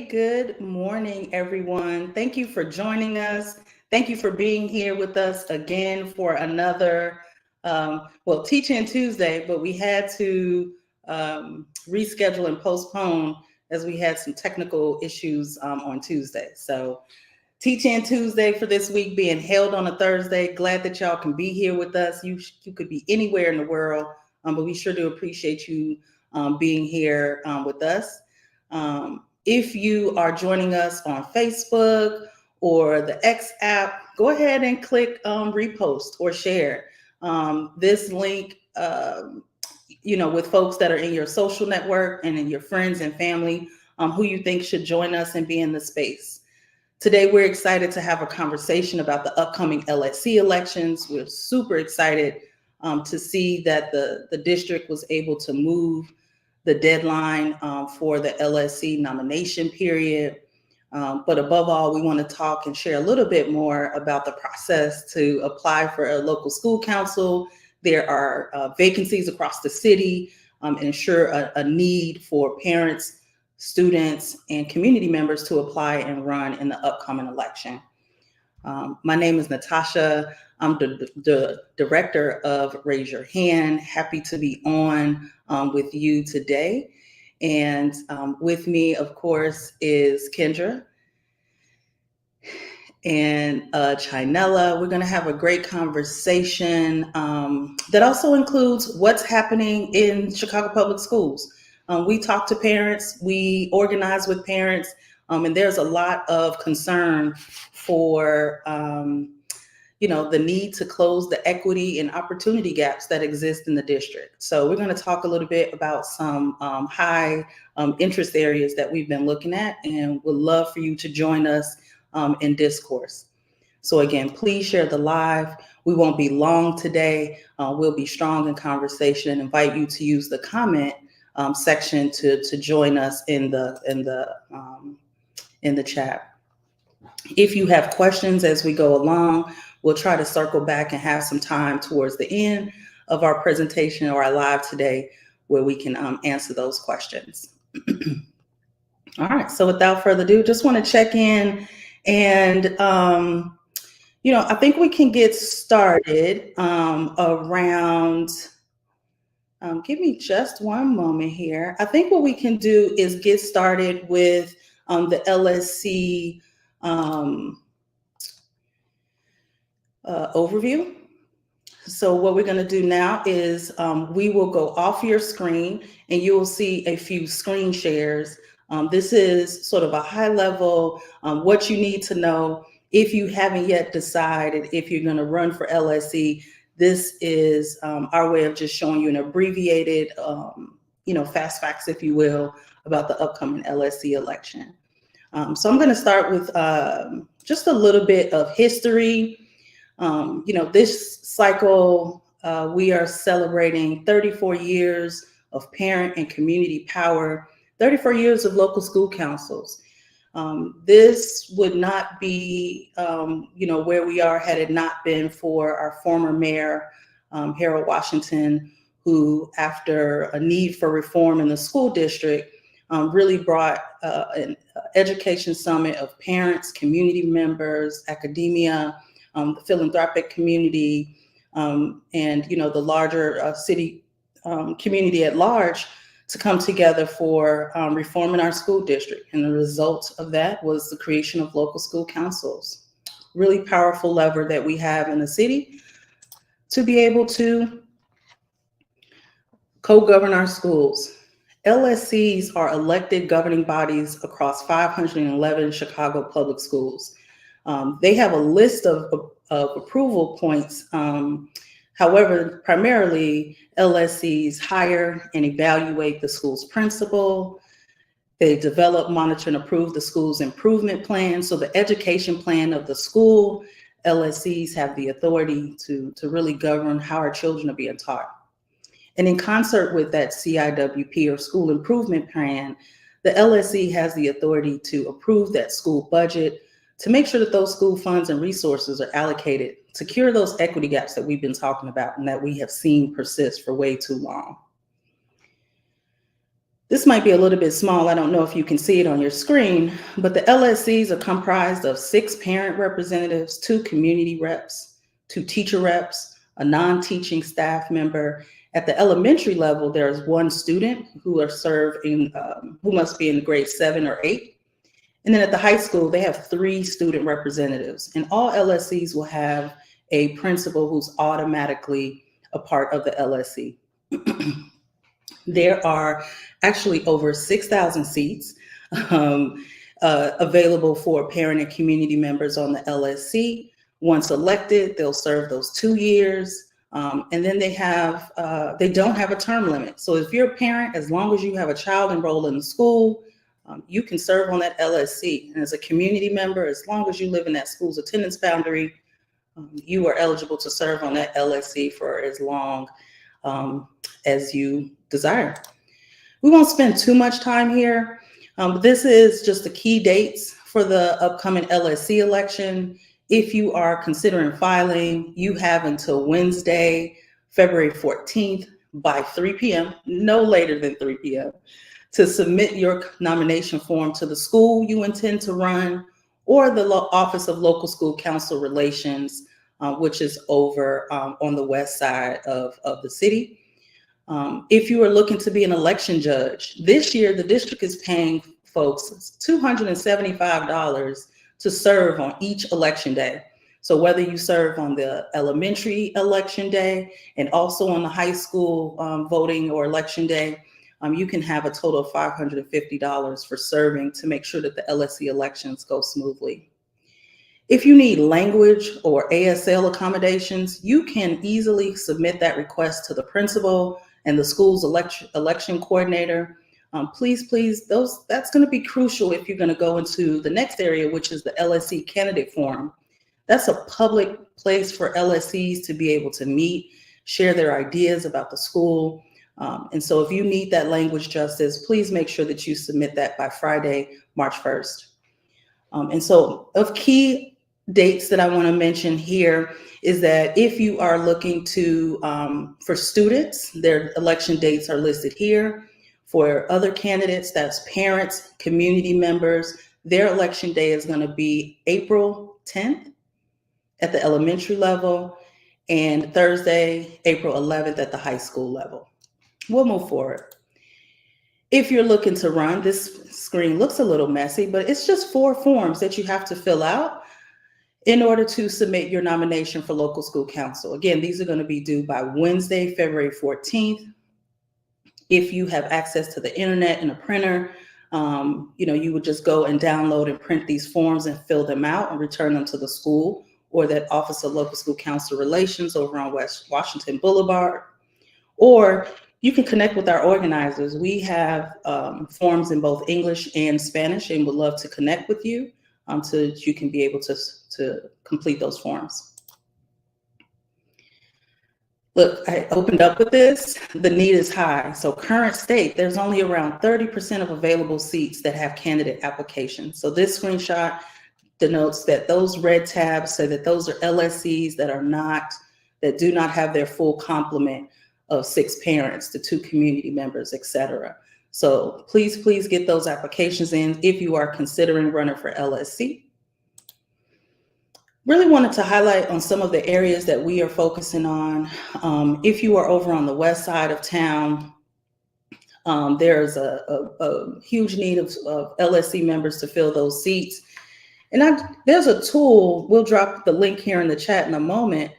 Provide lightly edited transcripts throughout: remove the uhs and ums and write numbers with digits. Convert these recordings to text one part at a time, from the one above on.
Good morning, everyone. Thank you for joining us. Thank you for being here with us again for another, Teach-In Tuesday, but we had to reschedule and postpone as we had some technical issues on Tuesday. So Teach-In Tuesday for this week being held on a Thursday. Glad that y'all can be here with us. You could be anywhere in the world, but we sure do appreciate you being here with us. If you are joining us on Facebook or the X app, go ahead and click repost or share this link, with folks that are in your social network and in your friends and family who you think should join us and be in the space. Today, we're excited to have a conversation about the upcoming LSC elections. We're super excited to see that the district was able to move the deadline for the LSC nomination period. But above all, we want to talk and share a little bit more about the process to apply for a local school council. There are vacancies across the city, ensure a need for parents, students, and community members to apply and run in the upcoming election. My name is Natasha. I'm the director of Raise Your Hand. Happy to be on with you today. And with me, of course, is Kendra and Chinella. We're going to have a great conversation that also includes what's happening in Chicago Public Schools. We talk to parents, we organize with parents, and there's a lot of concern for the need to close the equity and opportunity gaps that exist in the district. So we're going to talk a little bit about some high interest areas that we've been looking at, and would love for you to join us in discourse. So again, please share the live. We won't be long today. We'll be strong in conversation and invite you to use the comment section to join us in the chat. If you have questions as we go along, we'll try to circle back and have some time towards the end of our presentation or our live today where we can answer those questions. All right, so without further ado, just want to check in and, I think we can get started around, give me just one moment here. I think what we can do is get started with the LSC overview. So what we're going to do now is we will go off your screen and you will see a few screen shares. This is sort of a high level, what you need to know if you haven't yet decided if you're going to run for LSC. This is our way of just showing you an abbreviated, fast facts, if you will, about the upcoming LSC election. So I'm going to start with just a little bit of history. This cycle, we are celebrating 34 years of parent and community power, 34 years of local school councils. This would not be, where we are had it not been for our former mayor, Harold Washington, who, after a need for reform in the school district, really brought an education summit of parents, community members, academia, the philanthropic community, and the larger city community at large to come together for reforming our school district. And the result of that was the creation of local school councils. Really powerful lever that we have in the city to be able to co-govern our schools. LSCs are elected governing bodies across 511 Chicago public schools. They have a list of approval points. However, primarily LSCs hire and evaluate the school's principal. They develop, monitor, and approve the school's improvement plan. So the education plan of the school, LSCs have the authority to really govern how our children are being taught. And in concert with that CIWP, or school improvement plan, the LSC has the authority to approve that school budget, to make sure that those school funds and resources are allocated to cure those equity gaps that we've been talking about and that we have seen persist for way too long. This might be a little bit small. I don't know if you can see it on your screen, but the LSCs are comprised of 6 parent representatives, 2 community reps, 2 teacher reps, a non-teaching staff member. At the elementary level, there's 1 student who are served in, who must be in grade 7 or 8. And then at the high school, they have 3 student representatives, and all LSCs will have a principal who's automatically a part of the LSC. There are actually over 6,000 seats available for parent and community members on the LSC. Once elected, they'll serve those 2 years. And then they don't have a term limit. So if you're a parent, as long as you have a child enrolled in the school, you can serve on that LSC. And as a community member, as long as you live in that school's attendance boundary, you are eligible to serve on that LSC for as long as you desire. We won't spend too much time here. This is just the key dates for the upcoming LSC election. If you are considering filing, you have until Wednesday, February 14th by 3 p.m., no later than 3 p.m., to submit your nomination form to the school you intend to run or the Office of Local School Council Relations, which is over on the west side of the city. If you are looking to be an election judge, this year the district is paying folks $275 to serve on each election day. So whether you serve on the elementary election day and also on the high school voting or election day, you can have a total of $550 for serving to make sure that the LSC elections go smoothly. If you need language or ASL accommodations, you can easily submit that request to the principal and the school's election coordinator. Please, that's going to be crucial if you're going to go into the next area, which is the LSC candidate forum. That's a public place for LSCs to be able to meet, share their ideas about the school. And so if you need that language justice, please make sure that you submit that by Friday, March 1st. And so of key dates that I want to mention here is that if you are looking to, for students, their election dates are listed here. For other candidates, that's parents, community members, their election day is going to be April 10th at the elementary level and Thursday, April 11th at the high school level. We'll move forward. If you're looking to run, this screen looks a little messy, but it's just 4 forms that you have to fill out in order to submit your nomination for local school council. Again, these are going to be due by Wednesday, February 14th. If you have access to the internet and a printer, you would just go and download and print these forms and fill them out and return them to the school or that Office of Local School Council Relations over on West Washington Boulevard. Or you can connect with our organizers. We have forms in both English and Spanish and would love to connect with you so that you can be able to complete those forms. Look, I opened up with this. The need is high. So current state, there's only around 30% of available seats that have candidate applications. So this screenshot denotes that those red tabs say that those are LSCs that do not have their full complement of 6 parents, the 2 community members, et cetera. So please get those applications in if you are considering running for LSC. Really wanted to highlight on some of the areas that we are focusing on. If you are over on the west side of town, there's a huge need of LSC members to fill those seats. And there's a tool, we'll drop the link here in the chat in a moment,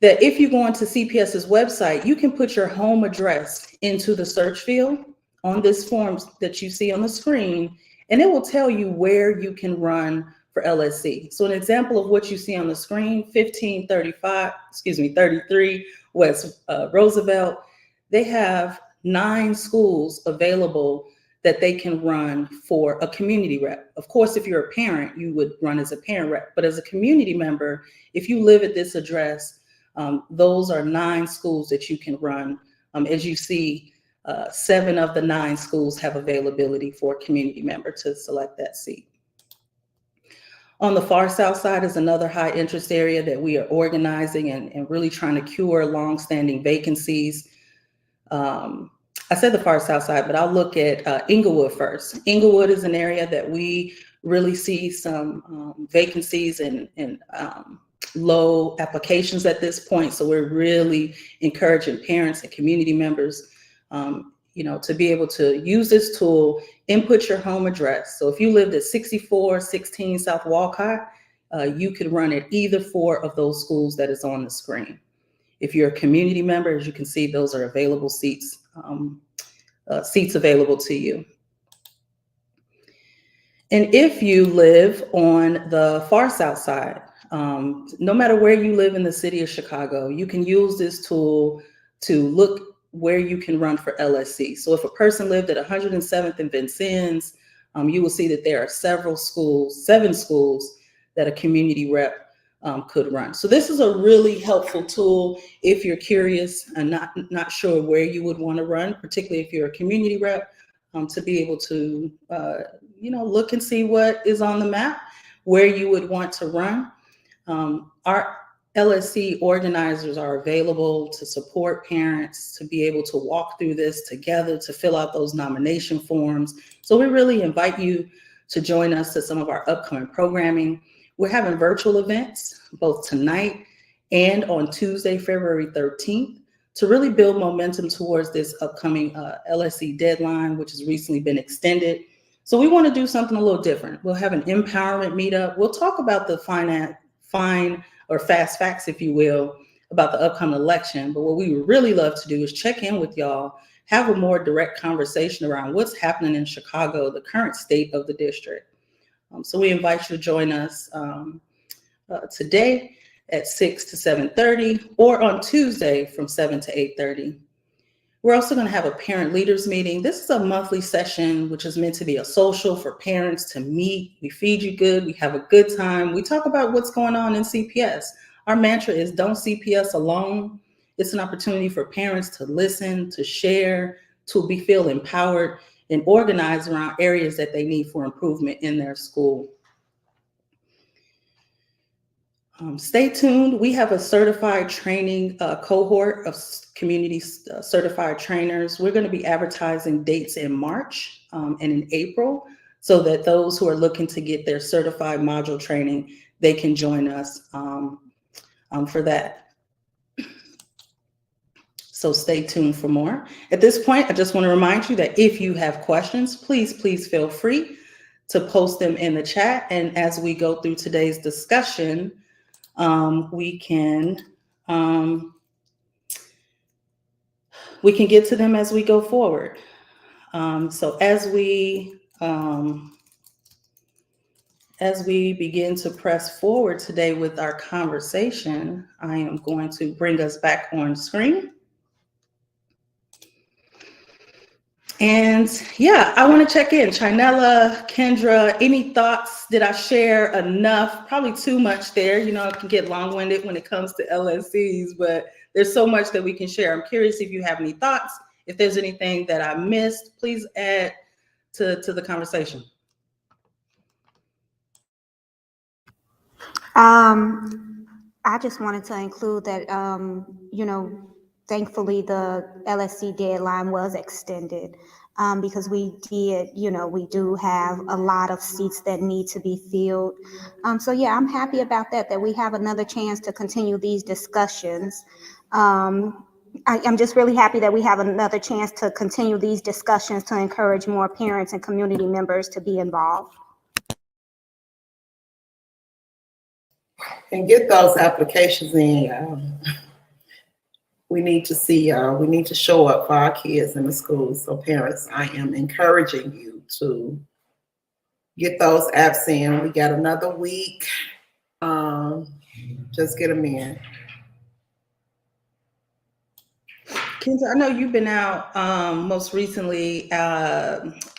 that if you go onto CPS's website, you can put your home address into the search field on this form that you see on the screen, and it will tell you where you can run for LSC. So an example of what you see on the screen, 33 West Roosevelt, they have 9 schools available that they can run for a community rep. Of course, if you're a parent, you would run as a parent rep, but as a community member, if you live at this address, those are 9 schools that you can run. As you see, 7 of the 9 schools have availability for a community member to select that seat. On the far south side is another high interest area that we are organizing and really trying to cure longstanding vacancies. I said the far south side, but I'll look at Inglewood first. Inglewood is an area that we really see some vacancies and low applications at this point. So we're really encouraging parents and community members, to be able to use this tool, input your home address. So if you lived at 6416 South Walcott, you could run at either 4 of those schools that is on the screen. If you're a community member, as you can see, those are available seats, seats available to you. And if you live on the far south side, no matter where you live in the city of Chicago, you can use this tool to look where you can run for LSC. So if a person lived at 107th and Vincennes, you will see that there are 7 schools that a community rep could run. So this is a really helpful tool if you're curious and not sure where you would want to run, particularly if you're a community rep, to be able to look and see what is on the map, where you would want to run. Our LSC organizers are available to support parents, to be able to walk through this together, to fill out those nomination forms. So we really invite you to join us to some of our upcoming programming. We're having virtual events both tonight and on Tuesday, February 13th, to really build momentum towards this upcoming LSC deadline, which has recently been extended. So we want to do something a little different. We'll have an empowerment meetup. We'll talk about the fine or fast facts, if you will, about the upcoming election. But what we would really love to do is check in with y'all, have a more direct conversation around what's happening in Chicago, the current state of the district. So we invite you to join us today at 6 to 7:30 or on Tuesday from 7 to 8:30. We're also going to have a parent leaders meeting. This is a monthly session, which is meant to be a social for parents to meet. We feed you good. We have a good time. We talk about what's going on in CPS. Our mantra is don't CPS alone. It's an opportunity for parents to listen, to share, to feel empowered and organized around areas that they need for improvement in their school. Stay tuned. We have a certified training cohort of community certified trainers. We're going to be advertising dates in March and in April so that those who are looking to get their certified module training, they can join us for that. So stay tuned for more. At this point, I just want to remind you that if you have questions, please feel free to post them in the chat. And as we go through today's discussion, we can get to them as we go forward. So as we begin to press forward today with our conversation, I am going to bring us back on screen. And yeah, I want to check in. Chinella, Kendra, any thoughts? Did I share enough? Probably too much there. It can get long-winded when it comes to LSCs, but there's so much that we can share. I'm curious if you have any thoughts. If there's anything that I missed, please add to the conversation. I just wanted to include that, thankfully the LSC deadline was extended because we do have a lot of seats that need to be filled. So yeah, I'm happy about that we have another chance to continue these discussions. I'm just really happy that we have another chance to continue these discussions to encourage more parents and community members to be involved. And get those applications in. We need to see, we need to show up for our kids in the schools. So parents, I am encouraging you to get those apps in. We got another week. Just get them in. Kendra, I know you've been out most recently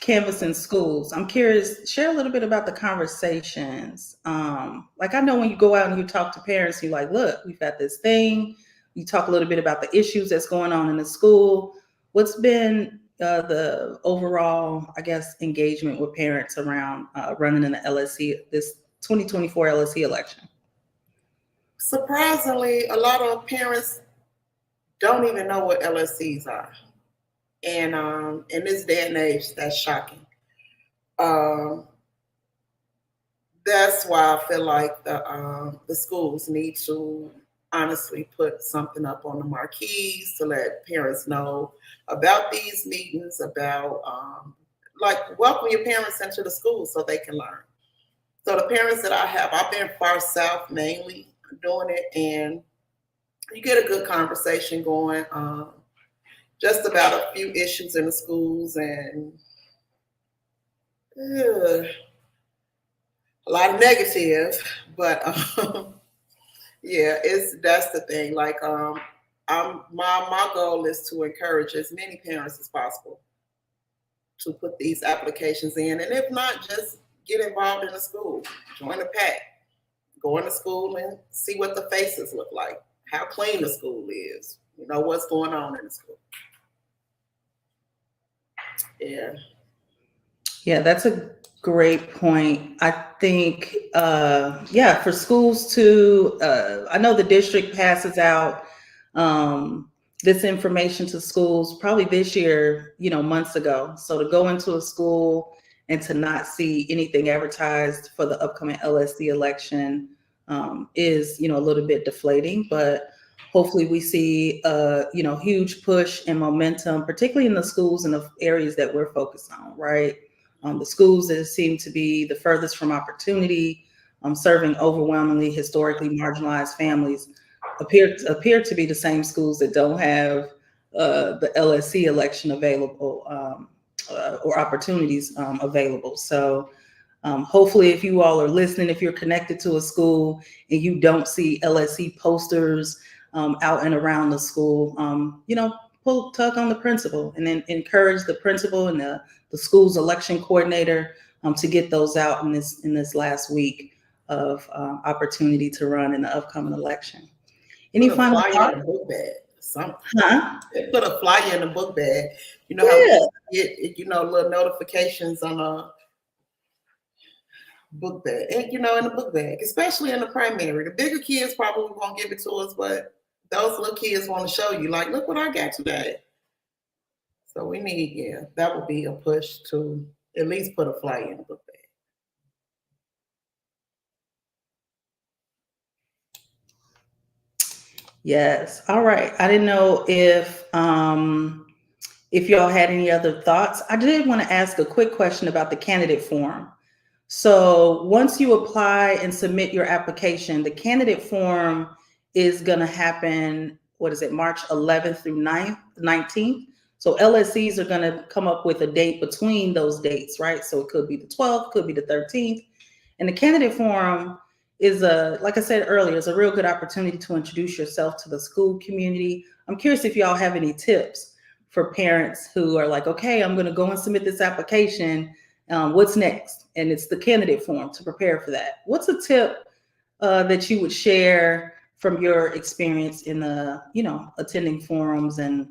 canvassing schools. I'm curious, share a little bit about the conversations. Like I know when you go out and you talk to parents, you're like, look, we've got this thing. You talk a little bit about the issues that's going on in the school. What's been the overall, I guess, engagement with parents around running in the LSC, this 2024 LSC election? Surprisingly, a lot of parents don't even know what LSCs are. And in this day and age, that's shocking. Um, that's why I feel like the schools need to honestly put something up on the marquees to let parents know about these meetings, about like welcome your parents into the school so they can learn. So the parents that I have, I've been far south mainly doing it, and you get a good conversation going just about a few issues in the schools, and a lot of negative, but yeah, that's the thing. Like my goal is to encourage as many parents as possible to put these applications in, and if not, just get involved in the school, join the pack, go into school and see what the faces look like, how clean the school is, what's going on in the school. Yeah. Yeah, that's a great point. I think, yeah, for schools to, I know the district passes out this information to schools probably this year, months ago. So to go into a school and to not see anything advertised for the upcoming LSD election is, a little bit deflating, but hopefully we see huge push and momentum, particularly in the schools and the areas that we're focused on, right? The schools that seem to be the furthest from opportunity, serving overwhelmingly historically marginalized families, appear to be the same schools that don't have the LSC election available or opportunities available. So hopefully, if you all are listening, if you're connected to a school and you don't see LSC posters out and around the school, tug on the principal and then encourage the principal and the school's election coordinator to get those out in this last week of opportunity to run in the upcoming election. Any final thoughts? In the book bag. Something. Huh? They put a flyer in the book bag. You know Yeah. how we get little notifications on a book bag, and in the book bag, especially in the primary. The bigger kids probably won't give it to us, but those little kids want to show you, like, look what I got today. So we need, that would be a push to at least put a flyer in the book bag. Yes. All right. I didn't know if y'all had any other thoughts. I did want to ask a quick question about the candidate forum. So once you apply and submit your application, the candidate forum is going to happen, March 11th through 19th. So LSCs are going to come up with a date between those dates, right? So it could be the 12th, could be the 13th. And the candidate forum is like I said earlier, is a real good opportunity to introduce yourself to the school community. I'm curious if y'all have any tips for parents who are like, okay, I'm going to go and submit this application. What's next? And it's the candidate forum to prepare for that. What's a tip that you would share from your experience in attending forums and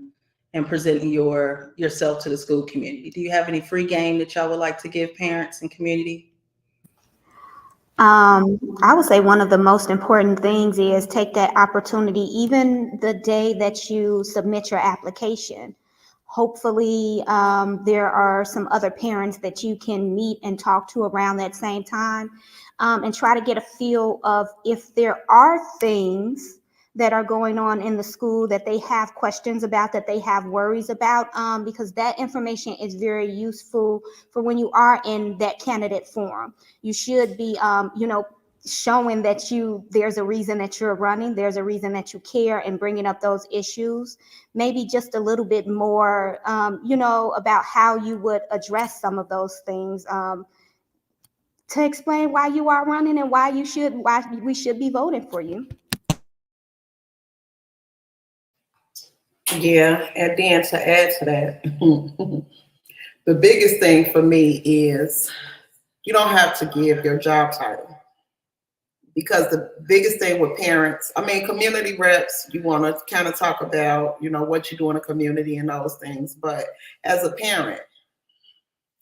presenting yourself to the school community? Do you have any free game that y'all would like to give parents and community? I would say one of the most important things is take that opportunity, even the day that you submit your application. Hopefully, there are some other parents that you can meet and talk to around that same time, and try to get a feel of if there are things that are going on in the school that they have questions about, that they have worries about, because that information is very useful for when you are in that candidate forum. You should be, showing that there's a reason that you're running, there's a reason that you care, and bringing up those issues. Maybe just a little bit more, about how you would address some of those things, to explain why you are running and why we should be voting for you. Yeah, and then to add to that, the biggest thing for me is you don't have to give your job title. Because the biggest thing with parents, community reps, you want to kind of talk about, what you do in a community and those things. But as a parent,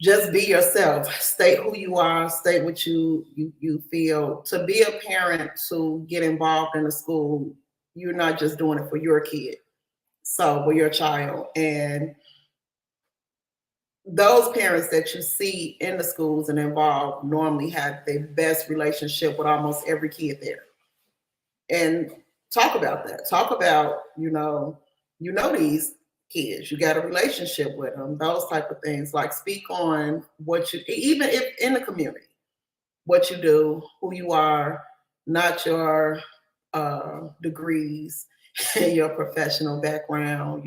just be yourself. State who you are. State what you feel. To be a parent, to get involved in a school, you're not just doing it for your kid. So for your child. And those parents that you see in the schools and involved normally have the best relationship with almost every kid there. And talk about that. Talk about, these kids, you got a relationship with them, those type of things. Like, speak on what you, even if in the community, what you do, who you are, not your degrees and your professional background.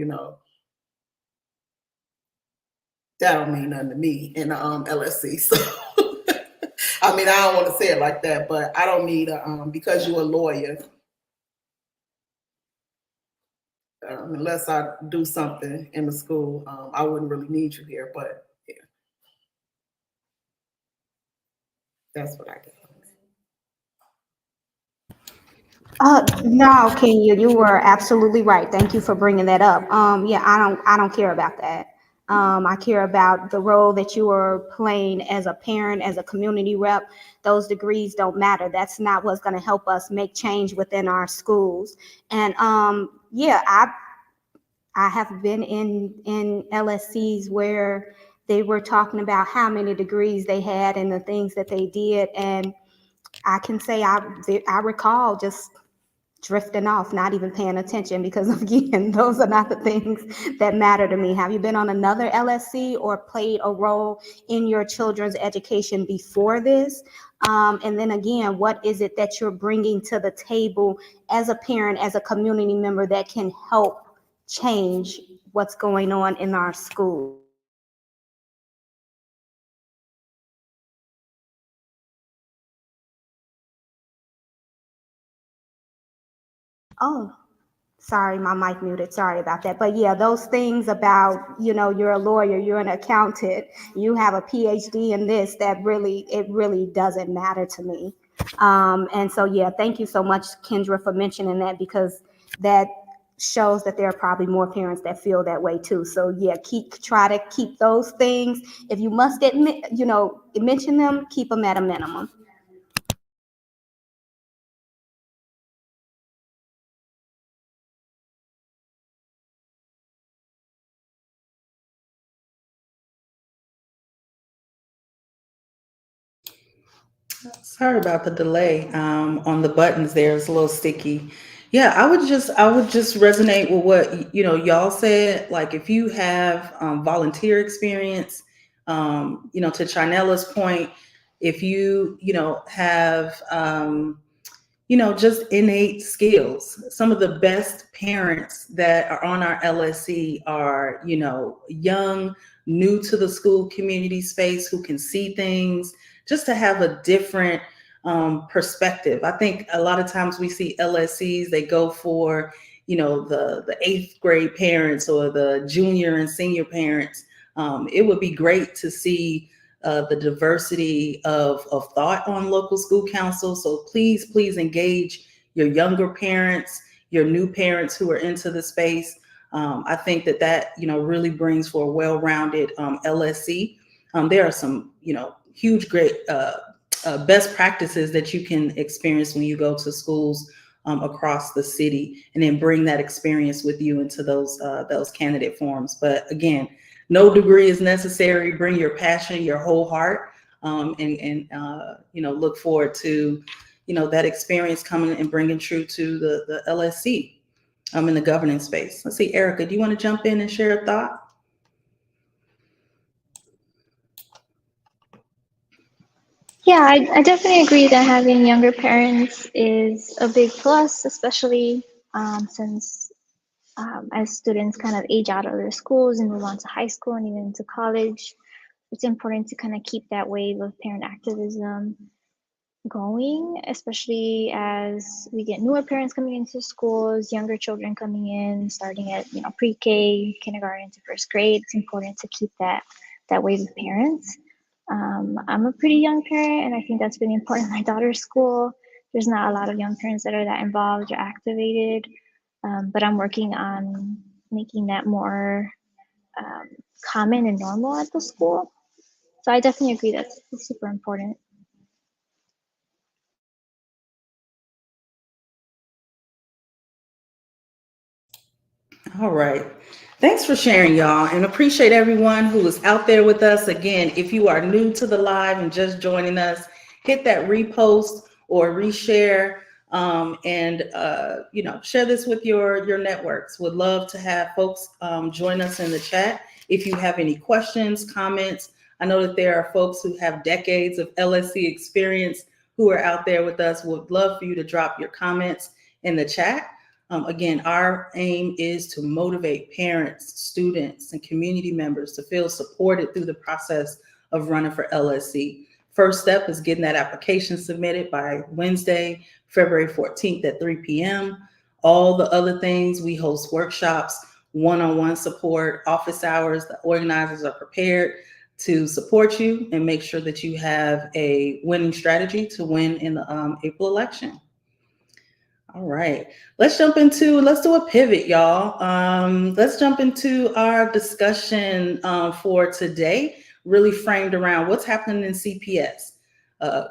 That don't mean nothing to me in the LSC. So I mean, I don't want to say it like that, but I don't need because you're a lawyer. Unless I do something in the school, I wouldn't really need you here. But yeah, that's what I get. No, Kenya, you were absolutely right. Thank you for bringing that up. Yeah, I don't care about that. I care about the role that you are playing as a parent, as a community rep. Those degrees don't matter. That's not what's going to help us make change within our schools. And yeah, I have been in LSCs where they were talking about how many degrees they had and the things that they did, and I can say I recall just drifting off, not even paying attention, because again, those are not the things that matter to me. Have you been on another LSC or played a role in your children's education before this? And then again, what is it that you're bringing to the table as a parent, as a community member, that can help change what's going on in our schools? Oh, sorry, my mic muted. Sorry about that. But yeah, those things about, you're a lawyer, you're an accountant, you have a PhD in this, it really doesn't matter to me. And so, yeah, thank you so much, Kendra, for mentioning that, because that shows that there are probably more parents that feel that way too. So yeah, try to keep those things. If you must admit, mention them, keep them at a minimum. Sorry about the delay on the buttons there. It's a little sticky. Yeah, I would just resonate with what y'all said. Like, if you have volunteer experience, to Chinella's point, if you have just innate skills. Some of the best parents that are on our LSC are, young, new to the school community space, who can see things, just to have a different perspective. I think a lot of times we see LSCs, they go for, the eighth grade parents or the junior and senior parents. It would be great to see the diversity of thought on local school council. So please engage your younger parents, your new parents who are into the space. I think that really brings for a well-rounded LSC. There are some huge great best practices that you can experience when you go to schools across the city, and then bring that experience with you into those candidate forums. But again, no degree is necessary. Bring your passion, your whole heart, and look forward to that experience coming and bringing true to the LSC in the governing space. Let's see, Erica, do you want to jump in and share a thought? Yeah, I definitely agree that having younger parents is a big plus, especially since as students kind of age out of their schools and move on to high school and even into college. It's important to kind of keep that wave of parent activism going, especially as we get newer parents coming into schools, younger children coming in, starting at pre-K, kindergarten to first grade. It's important to keep that wave of parents. I'm a pretty young parent, and I think that's really important in my daughter's school. There's not a lot of young parents that are that involved or activated, but I'm working on making that more common and normal at the school. So I definitely agree that's super important. All right. Thanks for sharing, y'all, and appreciate everyone who is out there with us. Again, if you are new to the live and just joining us, hit that repost or reshare, and share this with your networks. Would love to have folks join us in the chat. If you have any questions, comments, I know that there are folks who have decades of LSC experience who are out there with us. Would love for you to drop your comments in the chat. Again, our aim is to motivate parents, students, and community members to feel supported through the process of running for LSC. First step is getting that application submitted by Wednesday, February 14th at 3 p.m. All the other things, we host workshops, one-on-one support, office hours. The organizers are prepared to support you and make sure that you have a winning strategy to win in the April election. All right, let's do a pivot, y'all. Let's jump into our discussion for today, really framed around what's happening in CPS.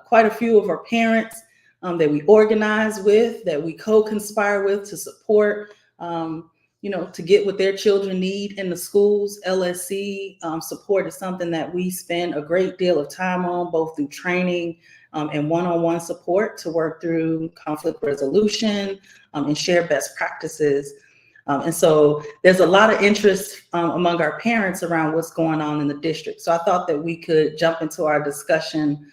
Quite a few of our parents that we organize with, that we co-conspire with to support, to get what their children need in the schools. LSC support is something that we spend a great deal of time on, both through training and one-on-one support to work through conflict resolution and share best practices. And so there's a lot of interest among our parents around what's going on in the district. So I thought that we could jump into our discussion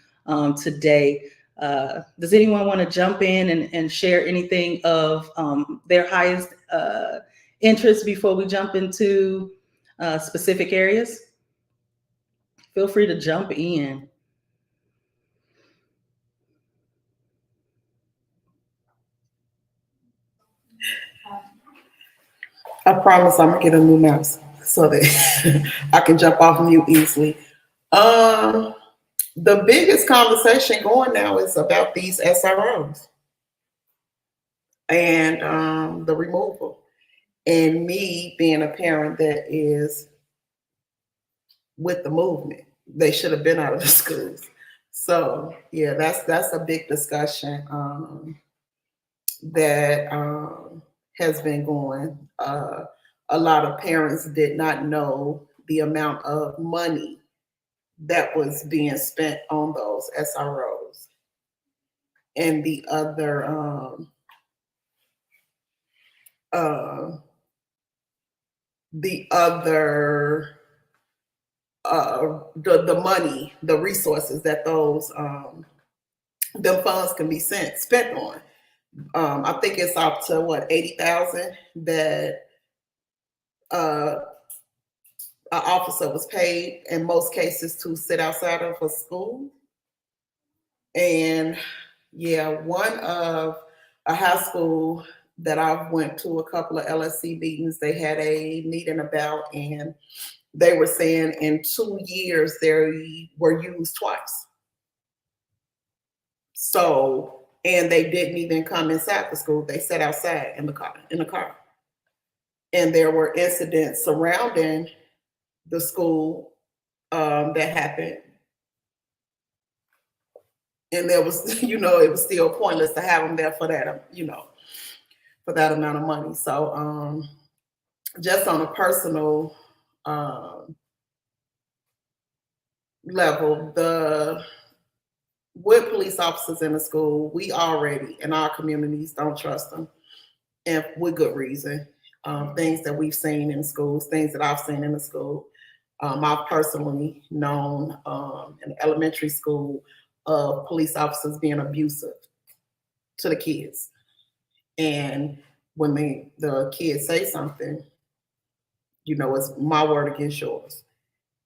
today. Does anyone want to jump in and share anything of their highest interest before we jump into specific areas? Feel free to jump in. I promise I'm gonna get a new mouse so that I can jump off mute easily. The biggest conversation going now is about these SROs and the removal. And me being a parent that is with the movement, they should have been out of the schools. So yeah, that's a big discussion that has been going. A lot of parents did not know the amount of money that was being spent on those SROs. And the other the money, the resources that those the funds can be spent on. I think it's up to what, 80,000 that an officer was paid in most cases to sit outside of a school. And yeah, one of a high school that I went to a couple of LSC meetings, they had a meeting about, and they were saying in 2 years they were used twice. So, and they didn't even come inside the school. They sat outside in the car. And there were incidents surrounding the school that happened. And there was, it was still pointless to have them there for that, for that amount of money. So just on a personal level, with police officers in the school, we already in our communities don't trust them, and with good reason. Things that we've seen in schools, things that I've seen in the school. I've personally known in elementary school of police officers being abusive to the kids. And when the kids say something, it's my word against yours.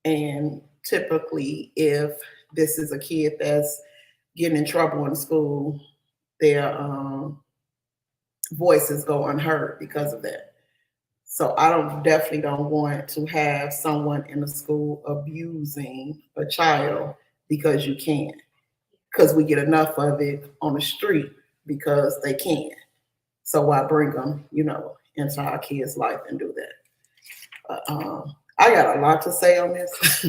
And typically, if this is a kid that's getting in trouble in school, their voices go unheard because of that. So I definitely don't want to have someone in the school abusing a child because you can. Because we get enough of it on the street because they can. So why bring them, into our kids' life and do that? I got a lot to say on this,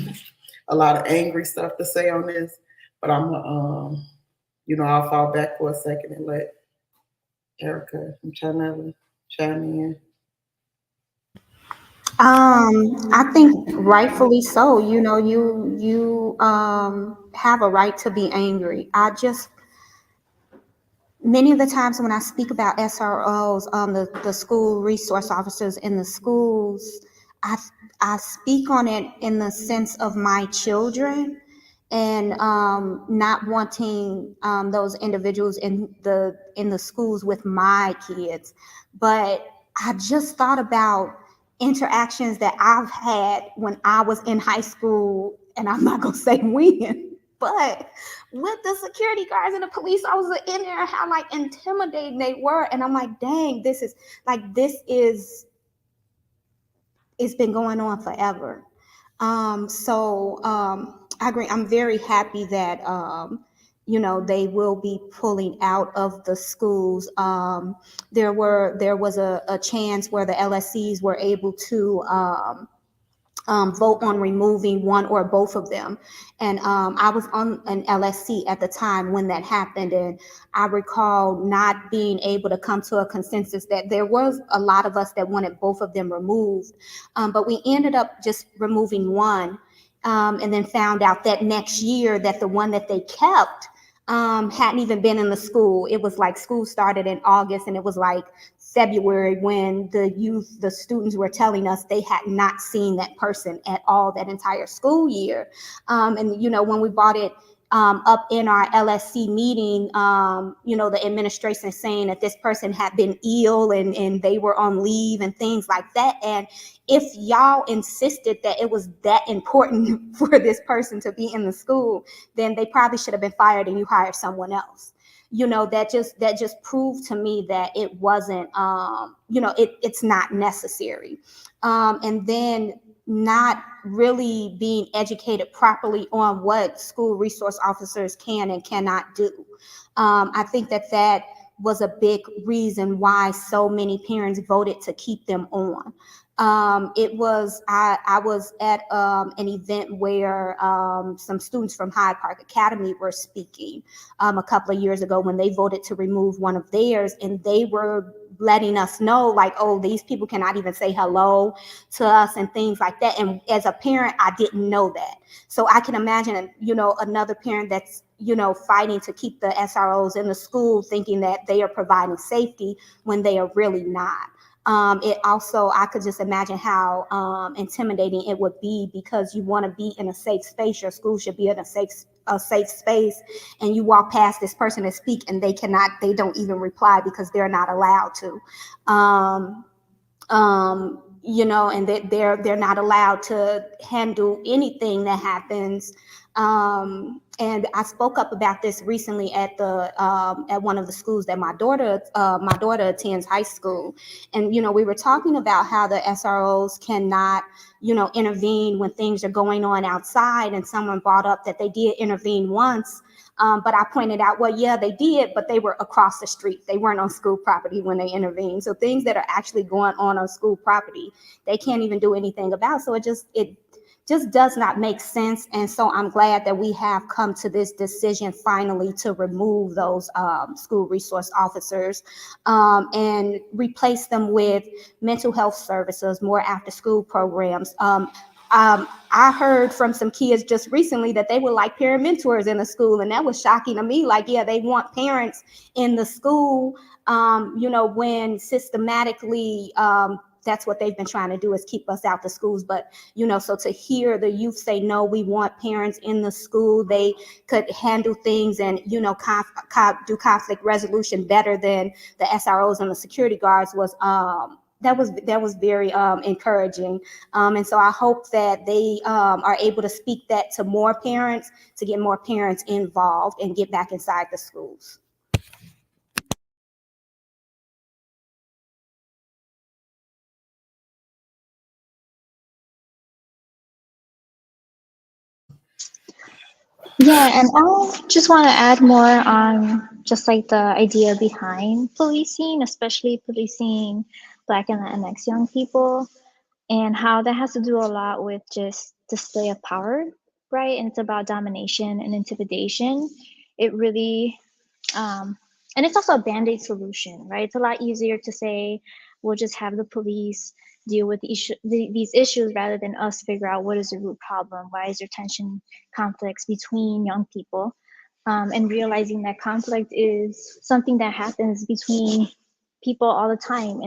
a lot of angry stuff to say on this, but I'm, I'll fall back for a second and let Erica, I'm trying to chime in. I think rightfully so. You know, you have a right to be angry. I just many of the times when I speak about SROs, the school resource officers in the schools, I I speak on it in the sense of my children and not wanting those individuals in the schools with my kids. But I just thought about interactions that I've had when I was in high school, and I'm not gonna say when, but with the security guards and the police officers in there, how like intimidating they were. And I'm like, dang, this is it's been going on forever. I agree. I'm very happy that they will be pulling out of the schools. There was a chance where the LSCs were able to vote on removing one or both of them. And I was on an LSC at the time when that happened. And I recall not being able to come to a consensus that there was a lot of us that wanted both of them removed. But we ended up just removing one, and then found out that next year that the one that they kept hadn't even been in the school. It was like school started in August, and it was like February when the students were telling us they had not seen that person at all that entire school year. And when we brought it up in our LSC meeting, the administration is saying that this person had been ill and they were on leave and things like that. And if y'all insisted that it was that important for this person to be in the school, then they probably should have been fired and you hired someone else. That just proved to me that it wasn't it's not necessary. And then not really being educated properly on what school resource officers can and cannot do. I think that was a big reason why so many parents voted to keep them on. I was at an event where some students from Hyde Park Academy were speaking a couple of years ago when they voted to remove one of theirs, and they were letting us know like, oh, these people cannot even say hello to us and things like that. And as a parent, I didn't know that. So I can imagine, another parent that's fighting to keep the SROs in the school, thinking that they are providing safety when they are really not. It also, I could just imagine how intimidating it would be, because you want to be in a safe space. Your school should be in a safe space, and you walk past this person and speak, and they don't even reply because they're not allowed to. And they're not allowed to handle anything that happens. And I spoke up about this recently at one of the schools that my daughter attends, high school. And we were talking about how the SROs cannot intervene when things are going on outside, and someone brought up that they did intervene once. But I pointed out, well, yeah, they did, but they were across the street. They weren't on school property when they intervened. So things that are actually going on school property, they can't even do anything about. So it just does not make sense. And so I'm glad that we have come to this decision finally to remove those school resource officers and replace them with mental health services, more after school programs. I heard from some kids just recently that they would like parent mentors in the school, and that was shocking to me. Like, yeah, they want parents in the school, when systematically that's what they've been trying to do, is keep us out the schools. But, so to hear the youth say, no, we want parents in the school, they could handle things and, do conflict resolution better than the SROs and the security guards was, that was very encouraging. And so I hope that they are able to speak that to more parents, to get more parents involved and get back inside the schools. Yeah, and I just want to add more on just like the idea behind policing, especially policing Black and Latinx young people, and how that has to do a lot with just display of power, right? And it's about domination and intimidation. It really And it's also a band-aid solution, right? It's a lot easier to say, we'll just have the police deal with these issues rather than us figure out what is the root problem. Why is there tension, conflicts between young people? And realizing that conflict is something that happens between people all the time.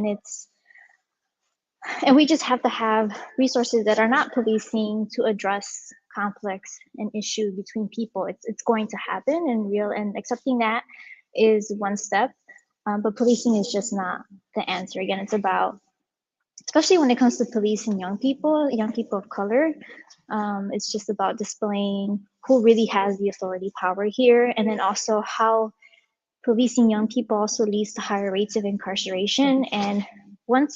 And we just have to have resources that are not policing to address conflicts and issues between people. It's going to happen, and accepting that is one step. But policing is just not the answer. Again, it's about, especially when it comes to policing young people of color, it's just about displaying who really has the authority power here, and then also how policing young people also leads to higher rates of incarceration. And once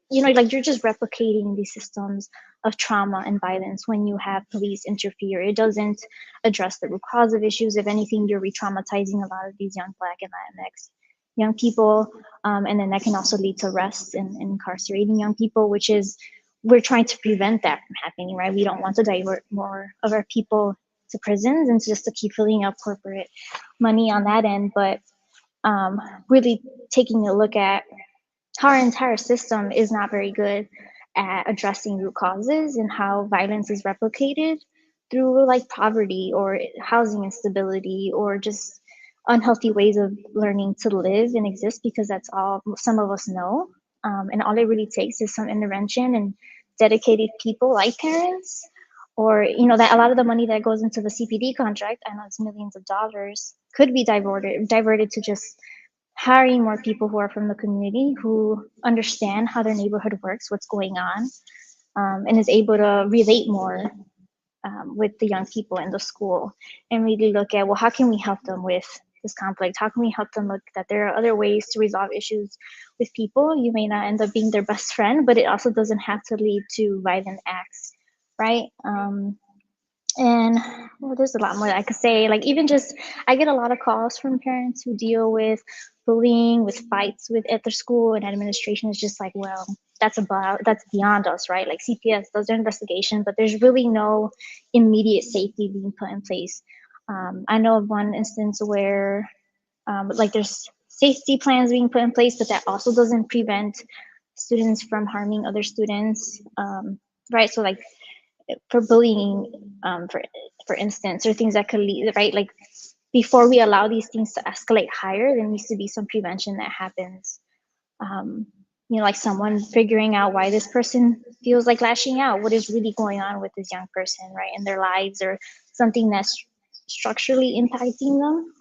like you're just replicating these systems of trauma and violence when you have police interfere. It doesn't address the root cause of issues. If anything, you're re-traumatizing a lot of these young Black and Latinx young people. And then that can also lead to arrests and incarcerating young people, which is, we're trying to prevent that from happening, right? We don't want to divert more of our people to prisons and just to keep filling up corporate money on that end. But really taking a look at how our entire system is not very good at addressing root causes and how violence is replicated through like poverty or housing instability or just unhealthy ways of learning to live and exist, because that's all some of us know. And all it really takes is some intervention and dedicated people like parents, or that a lot of the money that goes into the CPD contract, I know it's millions of dollars, could be diverted to just hiring more people who are from the community, who understand how their neighborhood works, what's going on, and is able to relate more with the young people in the school, and really look at, well, how can we help them with this conflict? How can we help them look that there are other ways to resolve issues with people? You may not end up being their best friend, but it also doesn't have to lead to violent acts, right? And well, there's a lot more that I could say. Like, even just, I get a lot of calls from parents who deal with bullying, with fights at their school, and administration is just like, well, that's beyond us, right? Like, CPS does their investigation, but there's really no immediate safety being put in place. I know of one instance where like there's safety plans being put in place, but that also doesn't prevent students from harming other students, right? So like, for bullying, for instance, or things that could lead, right? Like, before we allow these things to escalate higher, there needs to be some prevention that happens. Like someone figuring out why this person feels like lashing out, what is really going on with this young person, right, in their lives, or something that's structurally impacting them.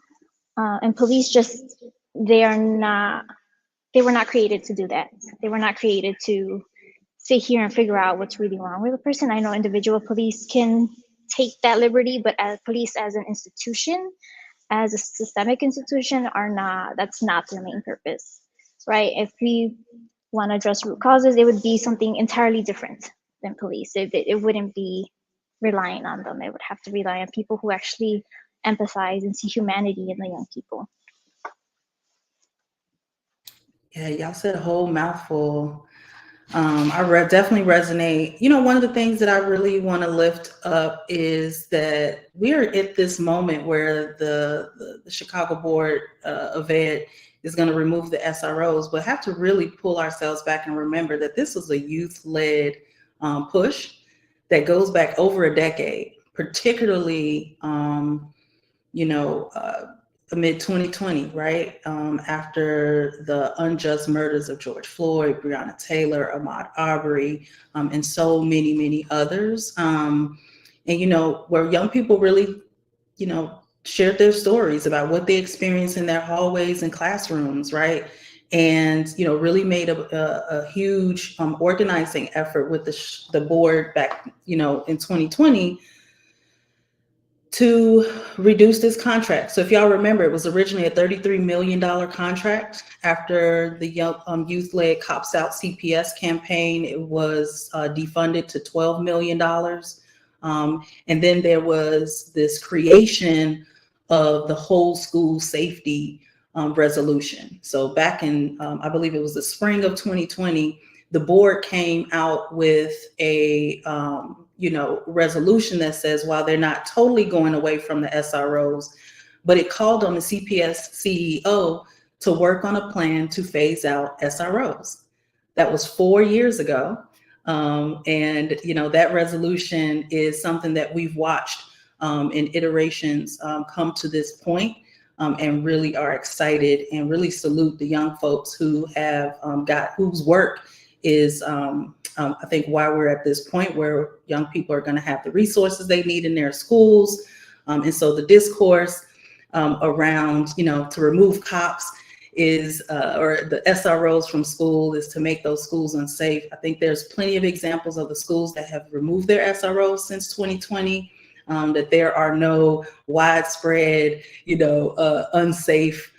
And police they were not created to do that. They were not created to sit here and figure out what's really wrong with a person. I know individual police can take that liberty, but as police as an institution, as a systemic institution, that's not their main purpose, right? If we want to address root causes, it would be something entirely different than police. It wouldn't be relying on them. It would have to rely on people who actually empathize and see humanity in the young people. Yeah, y'all said a whole mouthful. I definitely resonate. One of the things that I really want to lift up is that we are at this moment where the Chicago Board of Ed is going to remove the SROs, but have to really pull ourselves back and remember that this was a youth-led push that goes back over a decade, particularly, amid 2020, right? After the unjust murders of George Floyd, Breonna Taylor, Ahmaud Arbery, and so many, many others. And, where young people really, shared their stories about what they experienced in their hallways and classrooms, right? And, really made a huge organizing effort with the board back, in 2020 to reduce this contract. So if y'all remember, it was originally a $33 million contract. After the youth-led Cops Out CPS campaign, it was defunded to $12 million. And then there was this creation of the whole school safety resolution. So back in, I believe it was the spring of 2020, the board came out with a resolution that says, while they're not totally going away from the SROs, but it called on the CPS CEO to work on a plan to phase out SROs. That was 4 years ago. And that resolution is something that we've watched in iterations come to this point, and really are excited and really salute the young folks who have whose work is, I think, why we're at this point where young people are going to have the resources they need in their schools. And so the discourse around, to remove cops is, or the SROs from school, is to make those schools unsafe. I think there's plenty of examples of the schools that have removed their SROs since 2020, that there are no widespread, unsafe,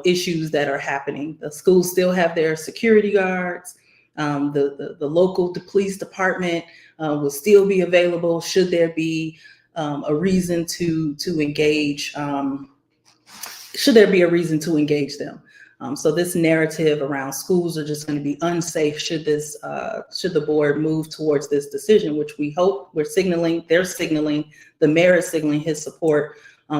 issues that are happening. The schools still have their security guards. The local police department will still be available should there be a reason to engage. Should there be a reason to engage them? So this narrative around schools are just going to be unsafe should the board move towards this decision, which we hope they're signaling, the mayor is signaling his support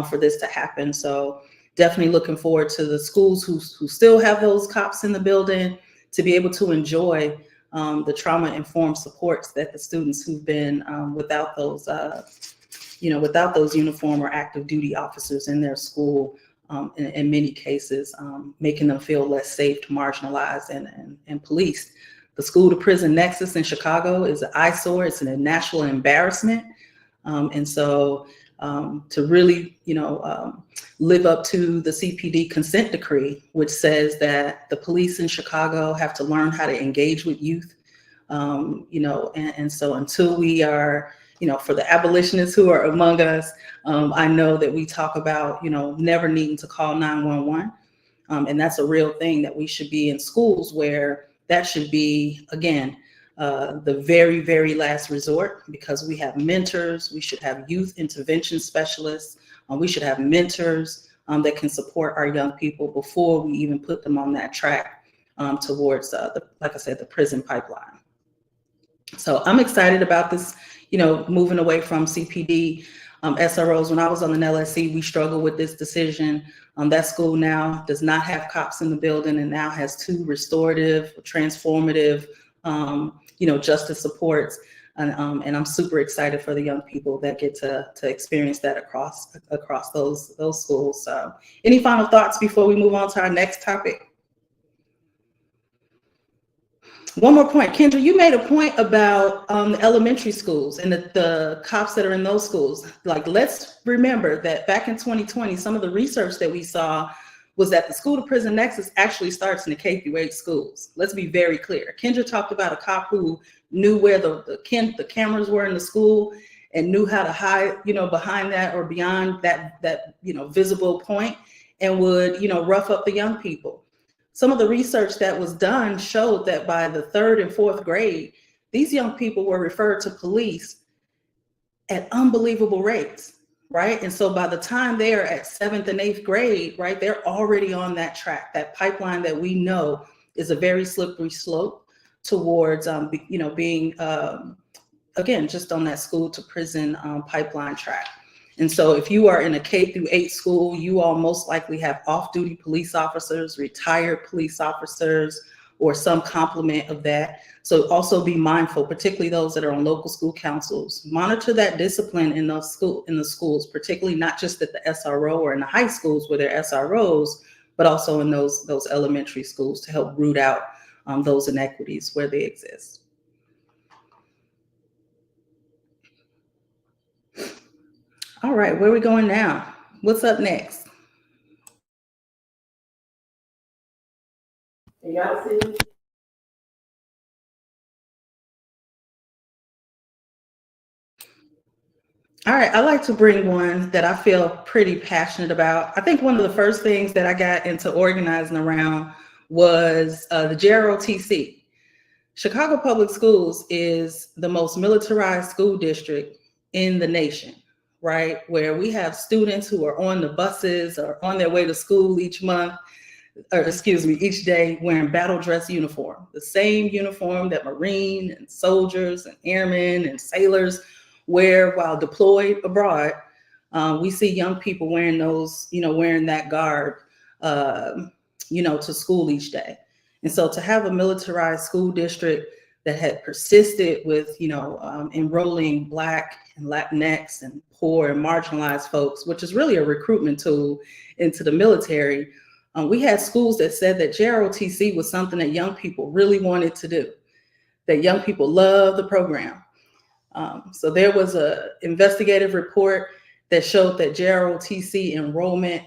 for this to happen. So definitely looking forward to the schools who still have those cops in the building to be able to enjoy the trauma-informed supports that the students who've been without those uniform or active duty officers in their school, in many cases, making them feel less safe, marginalized, and policed. The school to prison nexus in Chicago is an eyesore. It's a national embarrassment. And so to really, live up to the CPD consent decree, which says that the police in Chicago have to learn how to engage with youth. And so until we are, for the abolitionists who are among us, I know that we talk about, never needing to call 911. And that's a real thing that we should be in schools where that should be, again, the very, very last resort, because we have mentors. We should have youth intervention specialists. We should have mentors that can support our young people before we even put them on that track towards, like I said, the prison pipeline. So I'm excited about this, moving away from CPD SROs. When I was on the LSC, we struggled with this decision. That school now does not have cops in the building and now has 2 restorative, transformative, justice supports. And I'm super excited for the young people that get to experience that across those schools. So any final thoughts before we move on to our next topic? One more point. Kendra, you made a point about the elementary schools and the cops that are in those schools. Like, let's remember that back in 2020, some of the research that we saw was that the school to prison nexus actually starts in the K-8 schools. Let's be very clear. Kendra talked about a cop who knew where the cameras were in the school and knew how to hide, behind that or beyond that visible point, and would, rough up the young people. Some of the research that was done showed that by the 3rd and 4th grade, these young people were referred to police at unbelievable rates, right? And so by the time they are at 7th and 8th grade, right, they're already on that track, that pipeline that we know is a very slippery slope towards, being, again, just on that school to prison pipeline track. And so if you are in a K-8 school, you all most likely have off-duty police officers, retired police officers, or some complement of that. So also be mindful, particularly those that are on local school councils, monitor that discipline in the schools, particularly not just at the SRO or in the high schools where they're SROs, but also in those elementary schools to help root out those inequities where they exist. All right, where are we going now? What's up next? Y'all see? All right, I like to bring one that I feel pretty passionate about. I think one of the first things that I got into organizing around was the JROTC. Chicago Public Schools is the most militarized school district in the nation, right? Where we have students who are on the buses or on their way to school each day wearing battle dress uniform, the same uniform that Marine and soldiers and airmen and sailors wear while deployed abroad. We see young people wearing those, wearing that garb to school each day. And so to have a militarized school district that had persisted with, enrolling Black and Latinx and poor and marginalized folks, which is really a recruitment tool into the military. We had schools that said that JROTC was something that young people really wanted to do, that young people love the program. So there was an investigative report that showed that JROTC enrollment,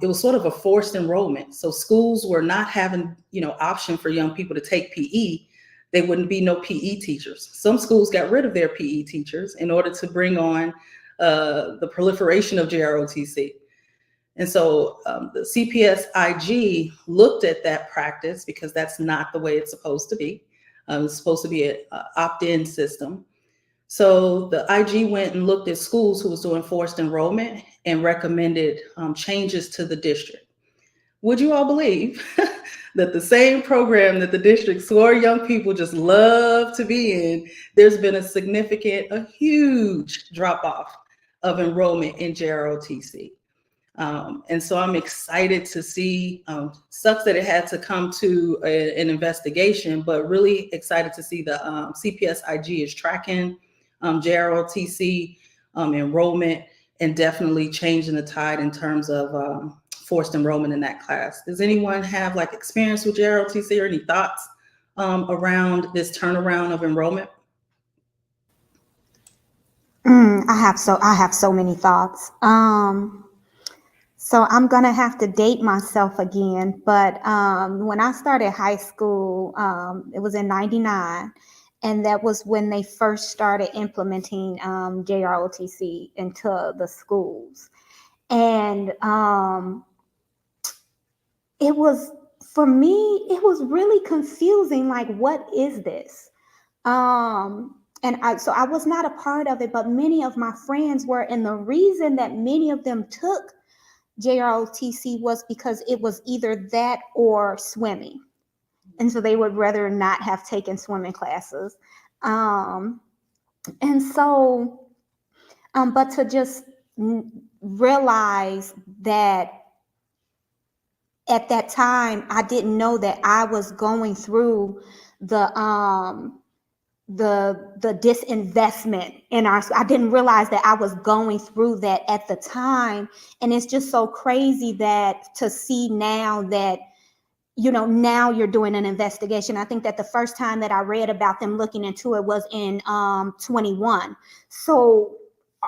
it was sort of a forced enrollment. So schools were not having, option for young people to take PE. There wouldn't be no PE teachers. Some schools got rid of their PE teachers in order to bring on the proliferation of JROTC. And so the CPS-IG looked at that practice because that's not the way it's supposed to be. It's supposed to be an opt-in system. So the IG went and looked at schools who was doing forced enrollment and recommended changes to the district. Would you all believe that the same program that the district swore young people just love to be in, there's been a huge drop-off of enrollment in JROTC. And so I'm excited to see, sucks that it had to come to an investigation, but really excited to see the CPS-IG is tracking JROTC enrollment and definitely changing the tide in terms of forced enrollment in that class. Does anyone have experience with JROTC or any thoughts around this turnaround of enrollment? I have so many thoughts. So I'm gonna have to date myself again, but when I started high school, it was in '99, and that was when they first started implementing JROTC into the schools. And it was, for me, it was really confusing, what is this? And I was not a part of it, but many of my friends were, and the reason that many of them took JROTC was because it was either that or swimming. And so they would rather not have taken swimming classes. And so, but to just realize that at that time, I didn't know that I was going through the disinvestment in I didn't realize that I was going through that at the time. And it's just so crazy that to see now that, now you're doing an investigation. I think that the first time that I read about them looking into it was in 21. So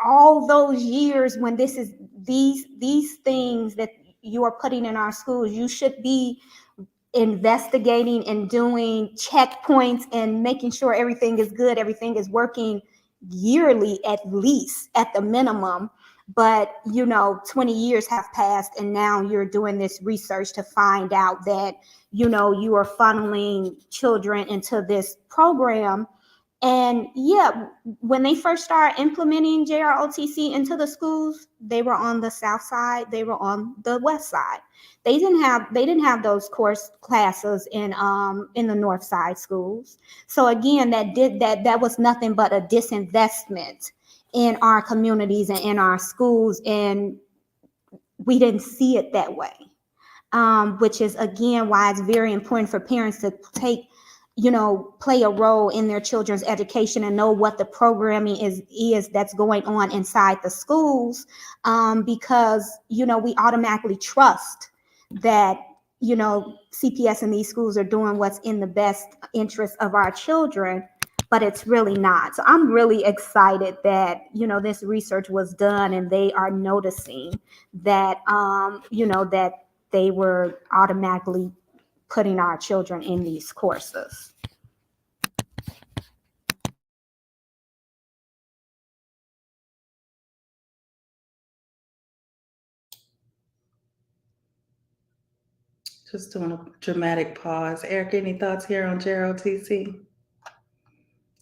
all those years when this is these things that you are putting in our schools, you should be investigating and doing checkpoints and making sure everything is good, everything is working yearly, at least, at the minimum. But 20 years have passed, and now you're doing this research to find out that you are funneling children into this program. And yeah, when they first started implementing JROTC into the schools, they were on the south side, they were on the west side. They didn't have those course classes in the north side schools. So again, that was nothing but a disinvestment in our communities and in our schools, and we didn't see it that way. Which is again why it's very important for parents to play a role in their children's education and know what the programming is that's going on inside the schools, because we automatically trust that CPS and these schools are doing what's in the best interest of our children, but it's really not. So I'm really excited that this research was done and they are noticing that that they were automatically putting our children in these courses. Just doing a dramatic pause. Eric, any thoughts here on JROTC?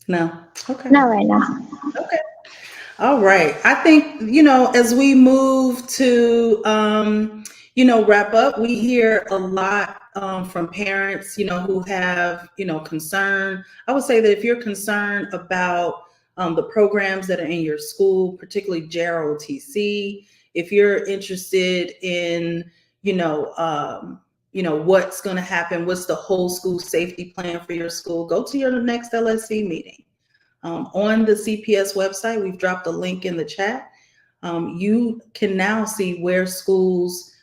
No? Okay. Not right now. Okay. All right. I think, as we move to, wrap up, we hear a lot from parents, who have, concern. I would say that if you're concerned about the programs that are in your school, particularly JROTC, if you're interested in, what's going to happen, what's the whole school safety plan for your school, go to your next LSC meeting. On the CPS website, we've dropped a link in the chat. You can now see where schools,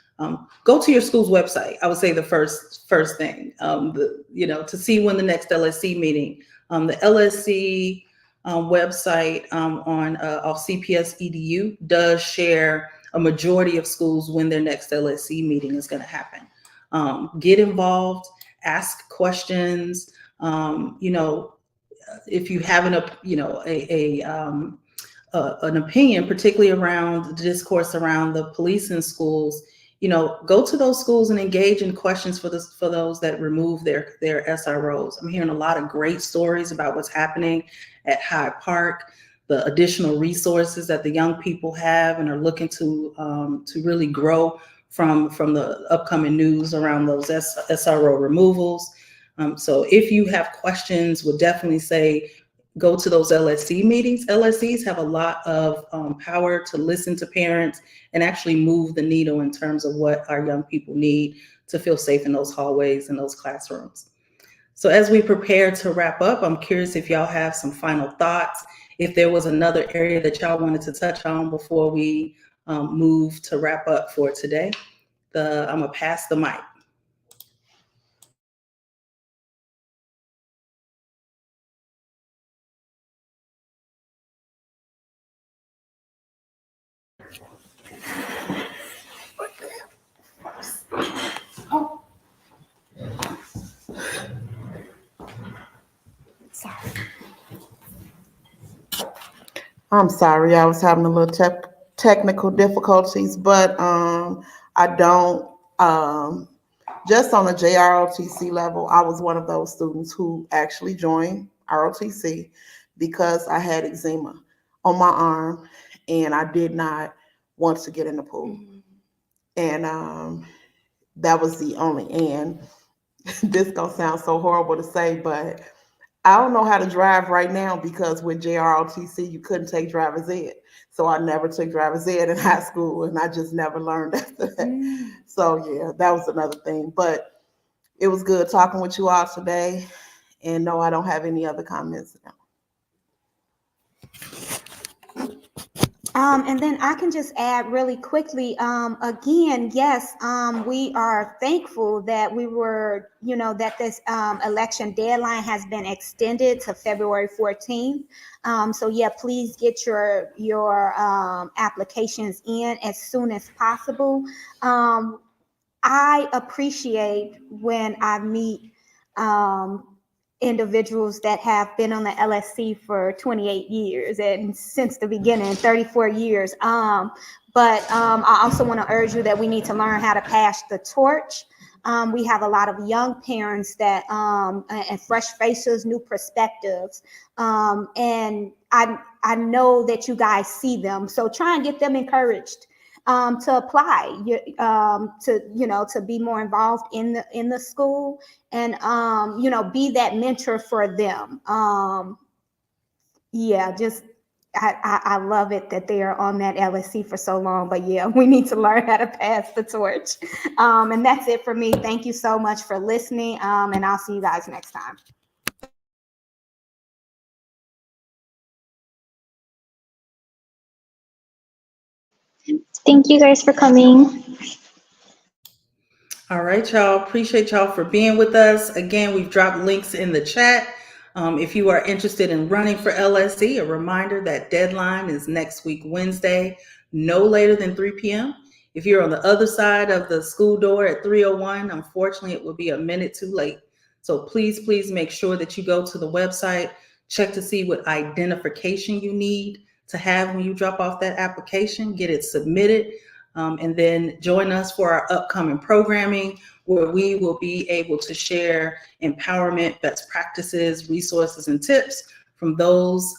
go to your school's website. I would say the first thing, to see when the next LSC meeting, the LSC website on off CPS EDU does share a majority of schools when their next LSC meeting is going to happen. Get involved, ask questions. If you have an opinion, particularly around the discourse around the police in schools, go to those schools and engage in questions for those that remove their SROs. I'm hearing a lot of great stories about what's happening at Hyde Park, the additional resources that the young people have and are looking to really grow from the upcoming news around those SRO removals. So if you have questions, would definitely say go to those LSC meetings. LSCs have a lot of power to listen to parents and actually move the needle in terms of what our young people need to feel safe in those hallways and those classrooms. So as we prepare to wrap up, I'm curious if y'all have some final thoughts, if there was another area that y'all wanted to touch on before we move to wrap up for today. I'm gonna pass the mic. I'm sorry, I was having a little technical difficulties, but I don't, just on a JROTC level, I was one of those students who actually joined ROTC because I had eczema on my arm and I did not want to get in the pool. And that was the only, and this gonna sound so horrible to say, but I don't know how to drive right now because with JROTC, you couldn't take driver's ed. So I never took driver's ed in high school and I just never learned after that. So yeah, that was another thing. But it was good talking with you all today. And no, I don't have any other comments now. And then I can just add really quickly, again, yes, we are thankful that that this election deadline has been extended to February 14th. So yeah, please get your applications in as soon as possible. I appreciate when I meet individuals that have been on the LSC for 28 years and since the beginning, 34 years. But I also want to urge you that we need to learn how to pass the torch. We have a lot of young parents that and fresh faces, new perspectives. And I know that you guys see them. So try and get them encouraged to apply, to be more involved in the school and, be that mentor for them. I love it that they are on that LSC for so long, but yeah, we need to learn how to pass the torch. And that's it for me. Thank you so much for listening. And I'll see you guys next time. Thank you guys for coming. All right, y'all. Appreciate y'all for being with us. Again, we've dropped links in the chat. If you are interested in running for LSC, a reminder that deadline is next week, Wednesday, no later than 3 p.m. If you're on the other side of the school door at 3:01, unfortunately, it will be a minute too late. So please make sure that you go to the website, check to see what identification you need to have when you drop off that application, get it submitted. And then join us for our upcoming programming where we will be able to share empowerment, best practices, resources, and tips from those,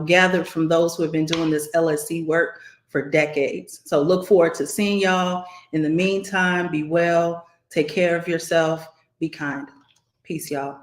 gathered from those who have been doing this LSC work for decades. So look forward to seeing y'all. In the meantime, be well, take care of yourself, be kind. Peace, y'all.